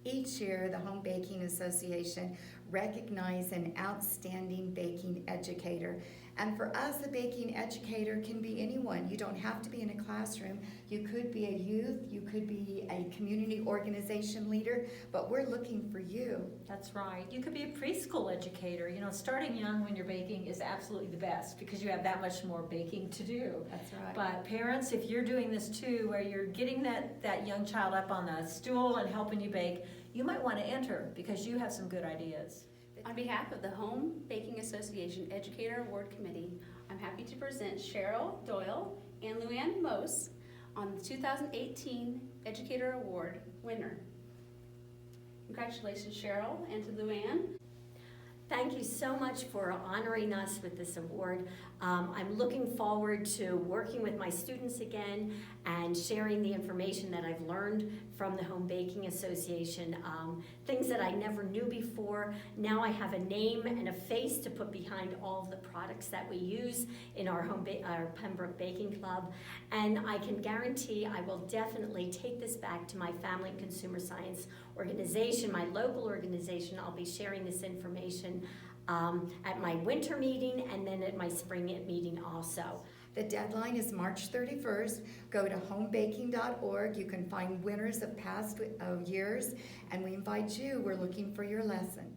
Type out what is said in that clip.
Each year, the Home Baking Association recognizes an outstanding baking educator. And for us, a baking educator can be anyone. You don't have to be in a classroom. You could be a youth, you could be a community organization leader, but we're looking for you. That's right. You could be a preschool educator. You know, starting young when you're baking is absolutely the best because you have that much more baking to do. That's right. But parents, if you're doing this too, where you're getting that young child up on the stool and helping you bake, you might want to enter because you have some good ideas. On behalf of the Home Baking Association Educator Award Committee, I'm happy to present Cheryl Doyle and Luann Mose on the 2018 Educator Award winner. Congratulations, Cheryl, and to Luann. Thank you so much for honoring us with this award. I'm looking forward to working with my students again and sharing the information that I've learned from the Home Baking Association, things that I never knew before. Now I have a name and a face to put behind all of the products that we use in our Pembroke Baking Club, and I can guarantee I will definitely take this back to my Family and Consumer Science organization, my local organization. I'll be sharing this information at my winter meeting and then at my spring meeting also. The deadline is March 31st. Go to homebaking.org. You can find winners of past years, and we invite you. We're looking for your lesson.